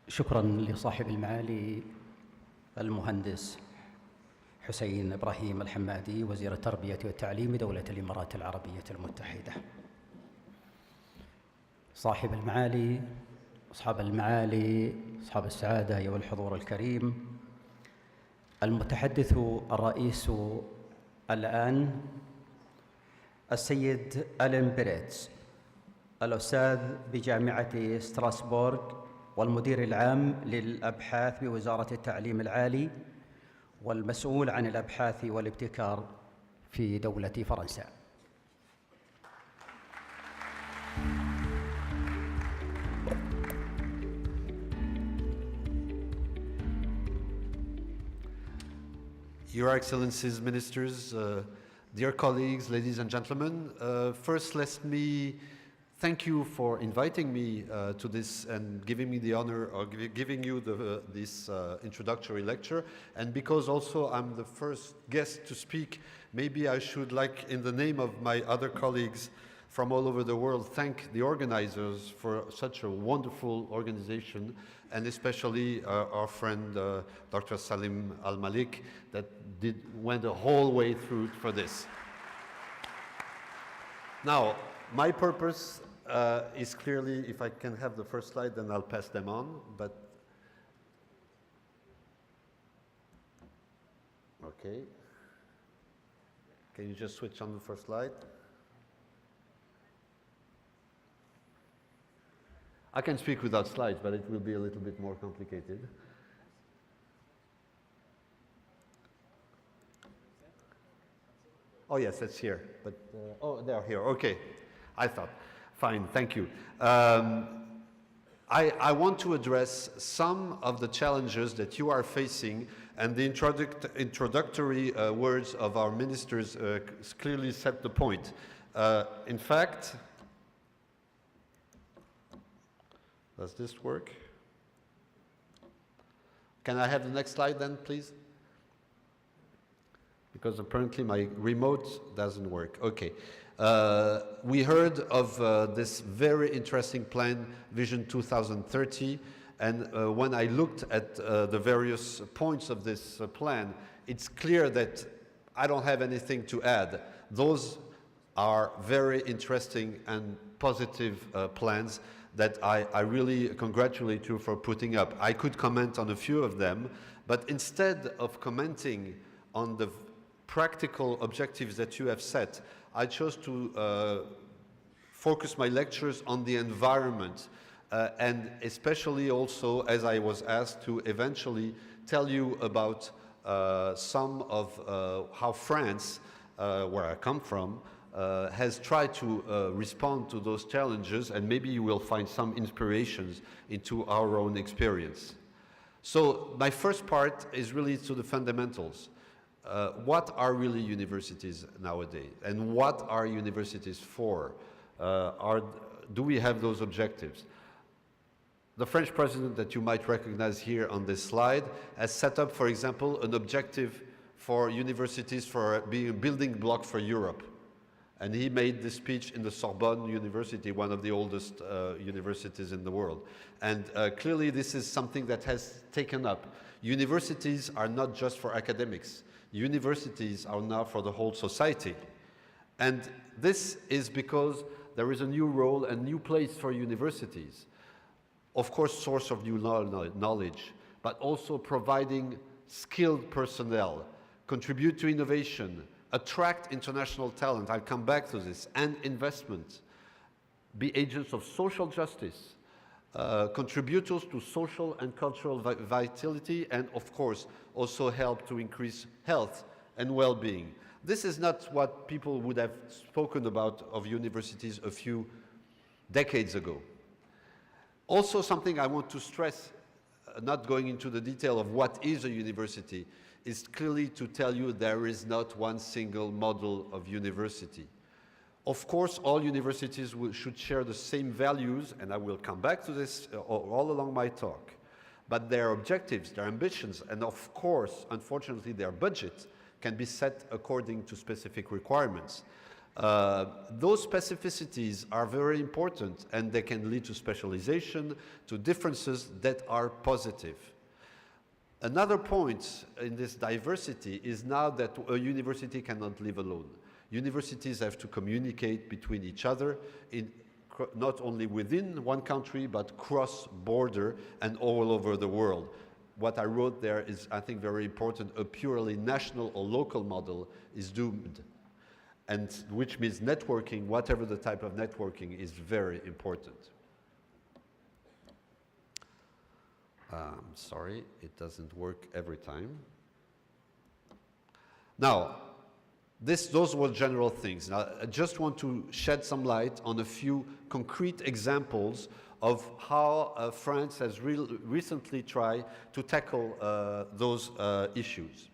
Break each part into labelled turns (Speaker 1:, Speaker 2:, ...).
Speaker 1: شكرا لصاحب المعالي المهندس حسين إبراهيم الحمادي وزير التربية والتعليم دولة الإمارات العربية المتحدة. صاحب المعالي، أصحاب المعالي، أصحاب السعادة والحضور الكريم، المتحدث الرئيس الآن السيد ألين بريتز، الأستاذ بجامعة ستراسبورغ والمدير العام للأبحاث بوزارة التعليم العالي والمسؤول عن الأبحاث والابتكار في دولة فرنسا.
Speaker 2: Your Excellencies, Ministers, dear colleagues, ladies and gentlemen, first let me thank you for inviting me to this and giving me the honor of giving you this introductory lecture. And because also I'm the first guest to speak, maybe I should, like in the name of my other colleagues from all over the world, thank the organizers for such a wonderful organization, and especially our friend Dr. Salim Al-Malik that went the whole way through for this. Now, my purpose is clearly, if I can have the first slide, then I'll pass them on, but okay. Can you just switch on the first slide? I can speak without slides, but it will be a little bit more complicated. Oh yes, it's here, but oh, they're here, okay. I thought, fine, thank you. I want to address some of the challenges that you are facing, and the introductory words of our ministers clearly set the point. In fact, does this work? Can I have the next slide then, please? Because apparently my remote doesn't work. Okay. We heard of this very interesting plan, Vision 2030, and when I looked at the various points of this plan, it's clear that I don't have anything to add. Those are very interesting and positive plans that I really congratulate you for putting up. I could comment on a few of them, but instead of commenting on the practical objectives that you have set, I chose to focus my lectures on the environment, and especially also, as I was asked, to eventually tell you about some of how France, where I come from, has tried to respond to those challenges, and maybe you will find some inspirations into our own experience. So my first part is really to the fundamentals. What are really universities nowadays, and what are universities for? Do we have those objectives? The French president that you might recognize here on this slide has set up, for example, an objective for universities for being a building block for Europe. And he made this speech in the Sorbonne University, one of the oldest universities in the world. And clearly this is something that has taken up. Universities are not just for academics. Universities are now for the whole society. And this is because there is a new role and new place for universities. Of course, source of new knowledge, but also providing skilled personnel, contribute to innovation, attract international talent, I'll come back to this, and investment, be agents of social justice, contributors to social and cultural vitality, and of course, also help to increase health and well-being. This is not what people would have spoken about of universities a few decades ago. Also, something I want to stress, not going into the detail of what is a university, is clearly to tell you there is not one single model of university. Of course, all universities should share the same values, and I will come back to this all along my talk. But their objectives, their ambitions, and of course, unfortunately, their budget can be set according to specific requirements. Those specificities are very important, and they can lead to specialization, to differences that are positive. Another point in this diversity is now that a university cannot live alone. Universities have to communicate between each other, not only within one country, but cross-border and all over the world. What I wrote there is, I think, very important. A purely national or local model is doomed, and which means networking, whatever the type of networking, is very important. Sorry, it doesn't work every time. Now, those were general things. Now, I just want to shed some light on a few concrete examples of how France has recently tried to tackle those issues.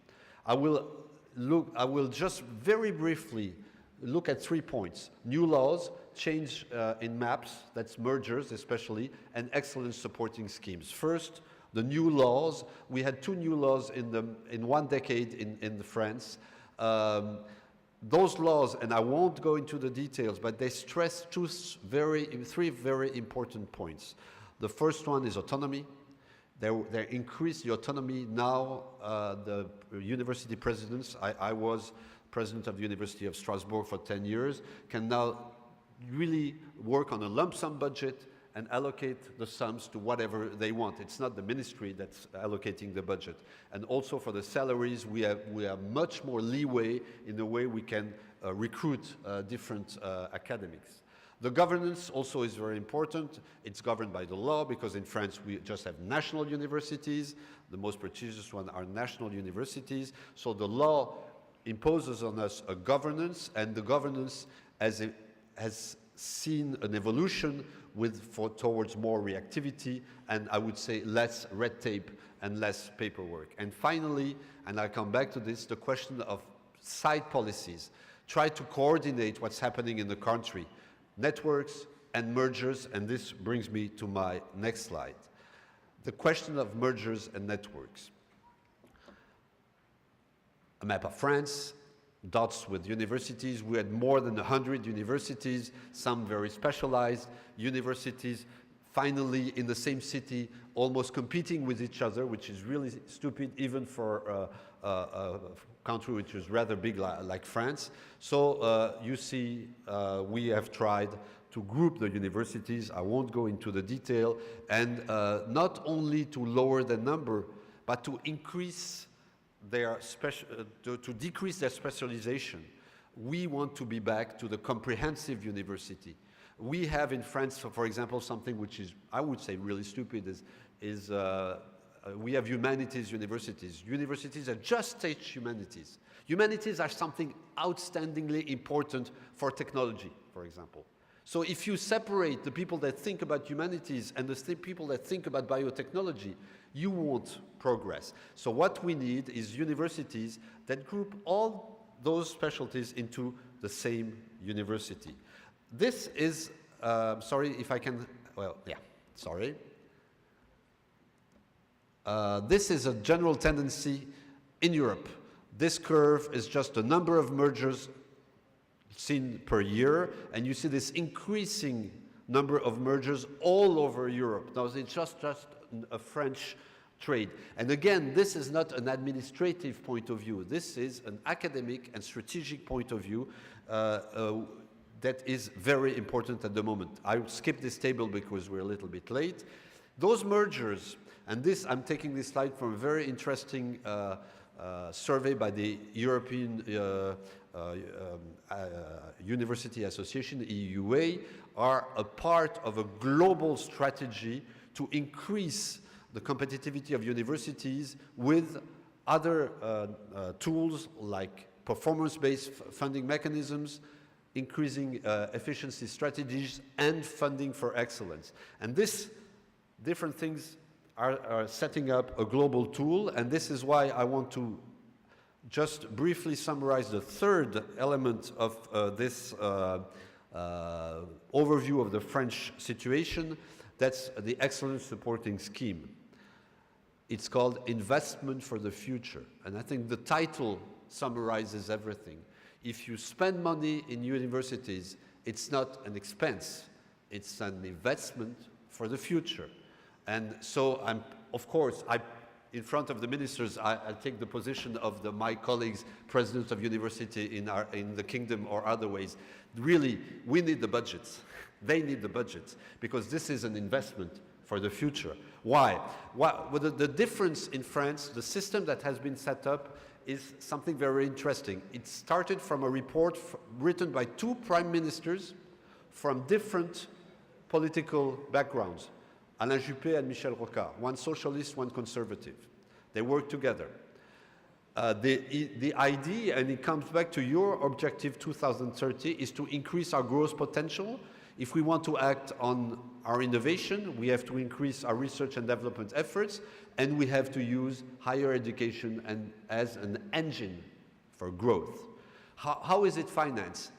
Speaker 2: I will just very briefly look at 3 points: new laws, change in maps, that's mergers especially, and excellence supporting schemes. First, the new laws. We had 2 new laws in 1 decade in France. Those laws, and I won't go into the details, but they stress 3 very important points. The first one is autonomy. They increase the autonomy. Now the university presidents, I was president of the University of Strasbourg for 10 years, can now really work on a lump sum budget and allocate the sums to whatever they want. It's not the ministry that's allocating the budget. And also for the salaries, we have much more leeway in the way we can recruit different academics. The governance also is very important. It's governed by the law, because in France we just have national universities. The most prestigious ones are national universities. So the law imposes on us a governance, and the governance has seen an evolution towards more reactivity, and I would say less red tape and less paperwork. And finally, and I'll come back to this, the question of side policies. Try to coordinate what's happening in the country, networks and mergers, and this brings me to my next slide. The question of mergers and networks. A map of France, dots with universities. We had more than 100 universities, some very specialized universities, finally in the same city, almost competing with each other, which is really stupid even for a country which is rather big like France. So you see, we have tried to group the universities. I won't go into the detail, and not only to lower the number, but to increase to decrease their specialization. We want to be back to the comprehensive university. We have in France, for example, something which is, I would say, really stupid, is we have humanities universities. Universities that just teach humanities. Humanities are something outstandingly important for technology, for example. So if you separate the people that think about humanities and the people that think about biotechnology, you won't progress. So what we need is universities that group all those specialties into the same university. This is, sorry if I can, well, yeah, sorry. This is a general tendency in Europe. This curve is just the number of mergers seen per year, and you see this increasing number of mergers all over Europe. Now, it's just a French trade. And again, this is not an administrative point of view. This is an academic and strategic point of view that is very important at the moment. I skipped this table because we're a little bit late. Those mergers, and this, I'm taking this slide from a very interesting survey by the European University Association, EUA, are a part of a global strategy to increase the competitivity of universities with other tools like performance-based funding mechanisms, increasing efficiency strategies, and funding for excellence. And this different things are setting up a global tool, and this is why I want to just briefly summarize the third element of this overview of the French situation. That's the excellence supporting scheme. It's called Investment for the Future, and I think the title summarizes everything. If you spend money in universities, it's not an expense, it's an investment for the future. And so of course, in front of the ministers, I take the position of my colleagues, presidents of university in the kingdom or other ways. Really, we need the budgets. They need the budgets, because this is an investment for the future. Why? Well, the difference in France, the system that has been set up, is something very interesting. It started from a report written by two prime ministers from different political backgrounds, Alain Juppé and Michel Rocard, one socialist, one conservative. They work together. The idea, and it comes back to your objective 2030, is to increase our growth potential. If we want to act on our innovation, we have to increase our research and development efforts, and we have to use higher education as an engine for growth. How is it financed?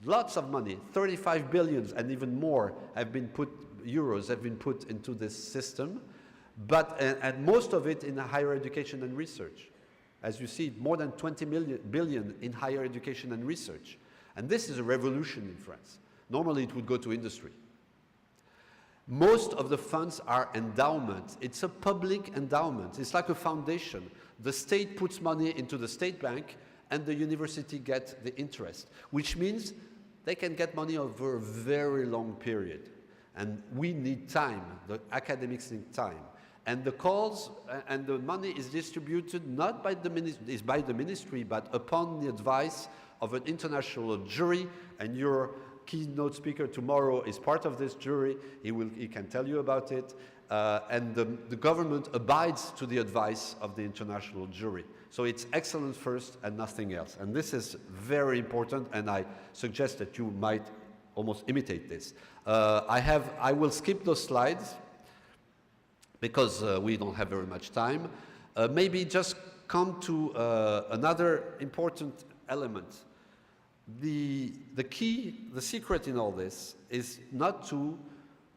Speaker 2: Lots of money, 35 billion and even more euros have been put into this system, and most of it in higher education and research. As you see, more than 20 billion in higher education and research. And this is a revolution in France. Normally it would go to industry. Most of the funds are endowment. It's a public endowment. It's like a foundation. The state puts money into the state bank and the university gets the interest, which means they can get money over a very long period. And we need time. The academics need time. And the calls and the money is distributed not by the ministry, but upon the advice of an international jury, and your keynote speaker tomorrow is part of this jury. He can tell you about it. And the government abides to the advice of the international jury. So it's excellence first and nothing else. And this is very important, and I suggest that you might almost imitate this. I will skip those slides because we don't have very much time. Maybe just come to another important element. The secret in all this is not to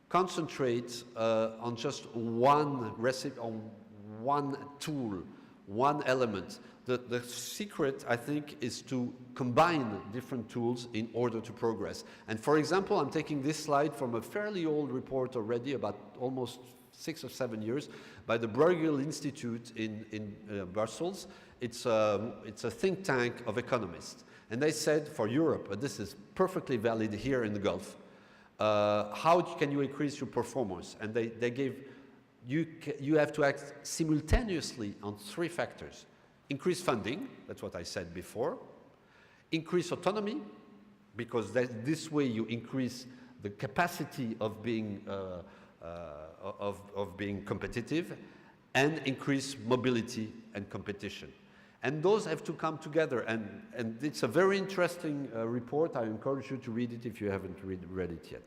Speaker 2: concentrate on just one recipe, on one tool, one element. The secret, I think, is to combine different tools in order to progress. And for example, I'm taking this slide from a fairly old report already, about almost 6 or 7 years, by the Bruegel Institute in Brussels. It's a think tank of economists. And they said for Europe, and this is perfectly valid here in the Gulf, how can you increase your performance? And they gave, you have to act simultaneously on 3 factors. Increase funding, that's what I said before. Increase autonomy, because this way you increase the capacity of being competitive, and increase mobility and competition. And those have to come together, and it's a very interesting report. I encourage you to read it if you haven't read it yet.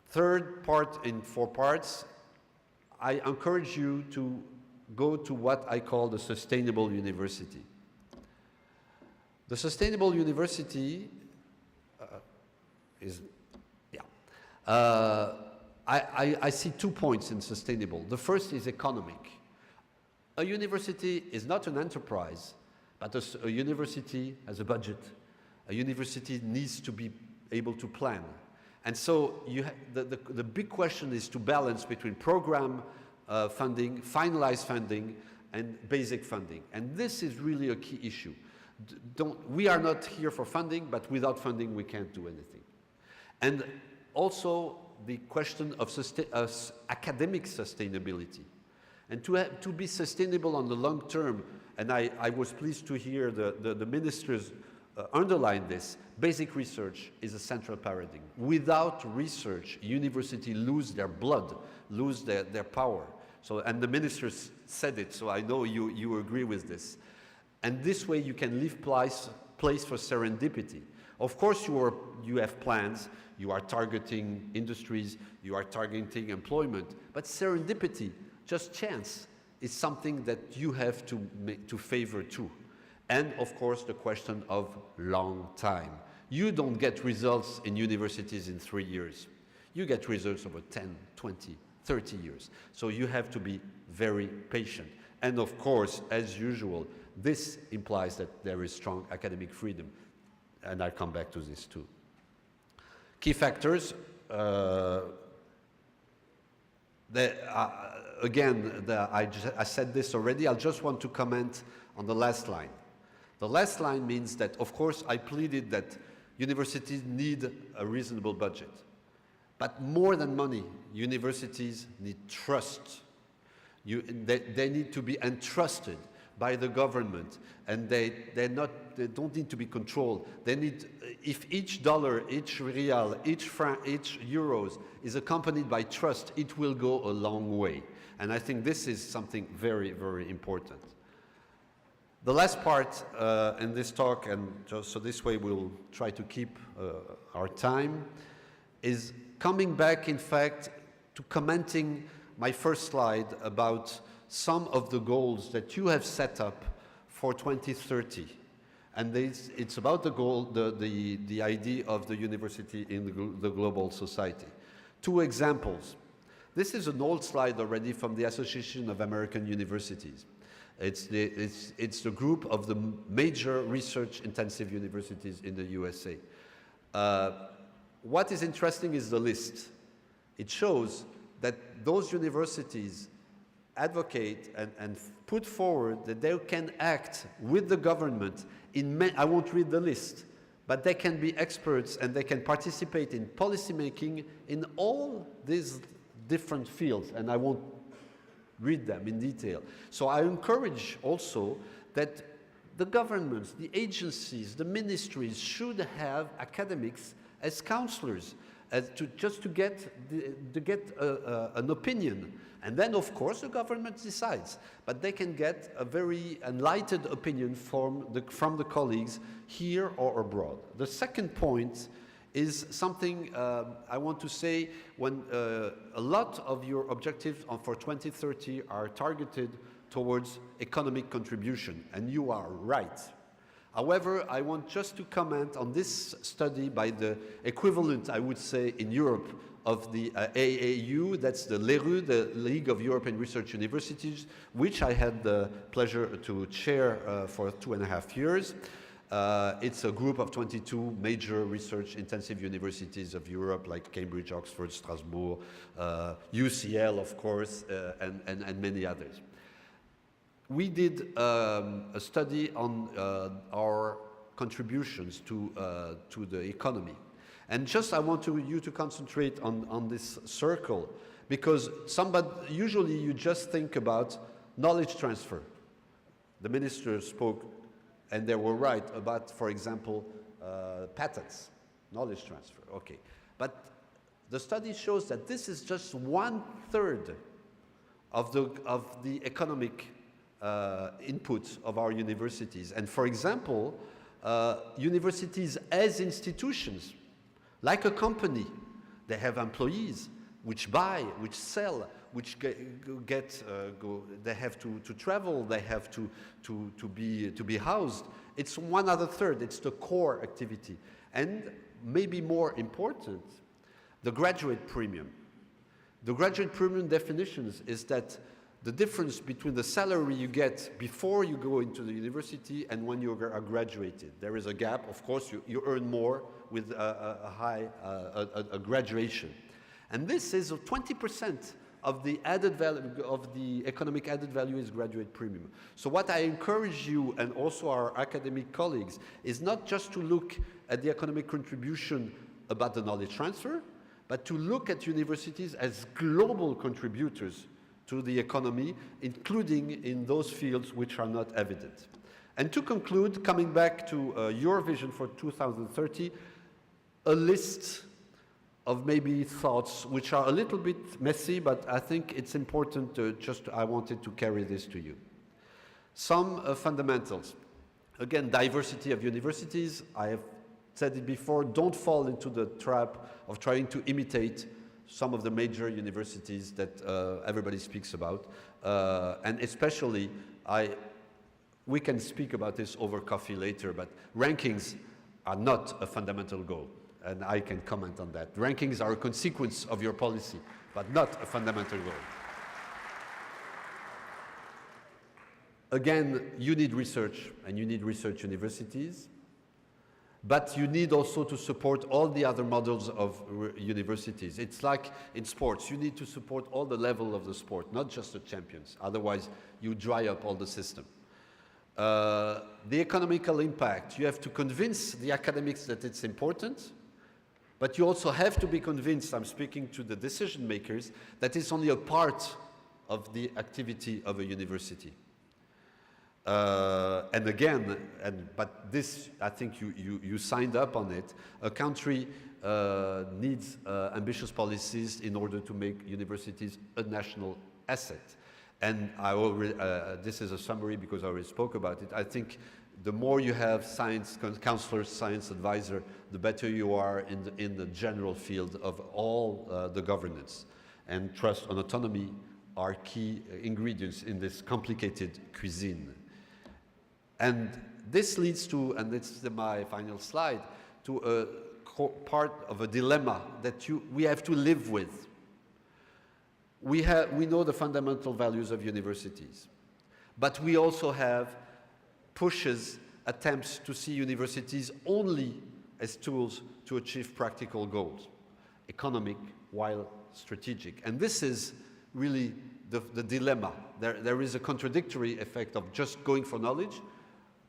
Speaker 2: Third part in 4 parts, I encourage you to go to what I call the sustainable university. The sustainable university I see 2 points in sustainable. The first is economic. A university is not an enterprise, but a university has a budget. A university needs to be able to plan. And so the big question is to balance between program funding, finalized funding, and basic funding. And this is really a key issue. We are not here for funding, but without funding we can't do anything. And also the question of academic sustainability. And to be sustainable on the long term, and I was pleased to hear the ministers underline this, basic research is a central paradigm. Without research, universities lose their blood, lose their power. So, and the ministers said it, so I know you agree with this. And this way you can leave place for serendipity. Of course you have plans, you are targeting industries, you are targeting employment, but serendipity, just chance, is something that you have to favor too. And of course the question of long time. You don't get results in universities in 3 years. You get results over 10, 20, 30 years. So you have to be very patient. And of course, as usual, this implies that there is strong academic freedom. And I'll come back to this too. Key factors, I said this already, I just want to comment on the last line. The last line means that, of course, I pleaded that universities need a reasonable budget. But more than money, universities need trust. They need to be entrusted by the government, and they don't need to be controlled. They need, if each dollar, each real, each franc, each euros is accompanied by trust, it will go a long way. And I think this is something very, very important. The last part in this talk, and just so this way we'll try to keep our time, is coming back, in fact, to commenting my first slide about some of the goals that you have set up for 2030. And it's about the goal, the idea of the university in the global society. Two examples. This is an old slide already from the Association of American Universities. It's the group of the major research-intensive universities in the USA. What is interesting is the list. It shows that those universities advocate and put forward that they can act with the government in I won't read the list, but they can be experts and they can participate in policy making in all these different fields, and I won't read them in detail. So I encourage also that the governments, the agencies, the ministries should have academics as counselors, just to get an opinion. And then, of course, the government decides. But they can get a very enlightened opinion from the colleagues here or abroad. The second point is something I want to say when a lot of your objectives for 2030 are targeted towards economic contribution, and you are right. However, I want just to comment on this study by the equivalent, I would say, in Europe of the AAU, that's the LERU, the League of European Research Universities, which I had the pleasure to chair for 2.5 years. It's a group of 22 major research-intensive universities of Europe, like Cambridge, Oxford, Strasbourg, UCL, of course, and many others. We did a study on our contributions to the economy. And just I want you to concentrate on this circle, because usually you just think about knowledge transfer. The minister spoke, and they were right, about, for example, patents, knowledge transfer, okay. But the study shows that this is just 1/3 of the economic input of our universities. And for example, universities as institutions, like a company, they have employees which buy, which sell, which they have to travel, they have to be housed. It's 1/3, it's the core activity. And maybe more important, the graduate premium. The graduate premium definitions is that the difference between the salary you get before you go into the university and when you are graduated. There is a gap. Of course, you earn more with a graduation. And this is 20% of the added value, of the economic added value is graduate premium. So what I encourage you and also our academic colleagues is not just to look at the economic contribution about the knowledge transfer, but to look at universities as global contributors to the economy, including in those fields which are not evident. And to conclude, coming back to your vision for 2030, a list of maybe thoughts which are a little bit messy, but I think it's important to I wanted to carry this to you. Some fundamentals. Again, diversity of universities. I have said it before, don't fall into the trap of trying to imitate some of the major universities that everybody speaks about. And especially, we can speak about this over coffee later, but rankings are not a fundamental goal. And I can comment on that. Rankings are a consequence of your policy, but not a fundamental goal. Again, you need research, and you need research universities, but you need also to support all the other models of universities. It's like in sports, you need to support all the level of the sport, not just the champions. Otherwise, you dry up all the system. The economical impact, you have to convince the academics that it's important, but you also have to be convinced, I'm speaking to the decision makers, that it's only a part of the activity of a university. And again, but this, I think you signed up on it, a country needs ambitious policies in order to make universities a national asset. And I already, this is a summary because I already spoke about it. I think the more you have science counselors, science advisor, the better you are in the general field of all the governance. And trust and autonomy are key ingredients in this complicated cuisine. And this leads to, and this is my final slide, to a part of a dilemma that we have to live with. We know the fundamental values of universities, but we also have pushes, attempts to see universities only as tools to achieve practical goals, economic while strategic. And this is really the dilemma. There is a contradictory effect of just going for knowledge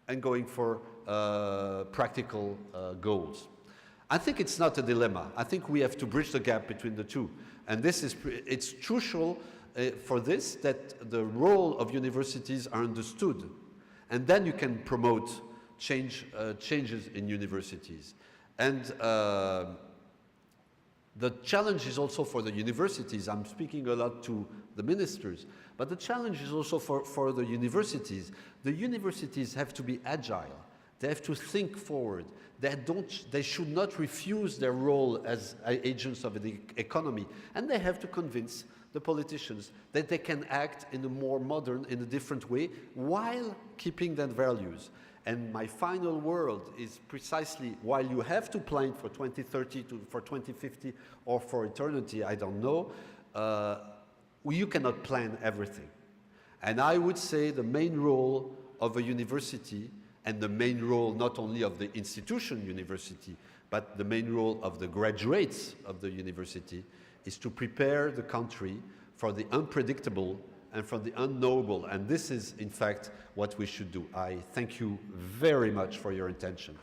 Speaker 2: and going for practical goals. I think it's not a dilemma. I think we have to bridge the gap between the two. And it's crucial for this that the role of universities are understood. And then you can promote changes in universities. And the challenge is also for the universities. I'm speaking a lot to the ministers, but the challenge is also for the universities. The universities have to be agile. They have to think forward. They should not refuse their role as agents of the economy. And they have to convince the politicians that they can act in a more modern, in a different way, while keeping their values. And my final word is precisely, while you have to plan for 2030, for 2050, or for eternity, I don't know, you cannot plan everything. And I would say the main role of a university, and the main role not only of the institution university, but the main role of the graduates of the university, is to prepare the country for the unpredictable and for the unknowable. And this is, in fact, what we should do. I thank you very much for your attention.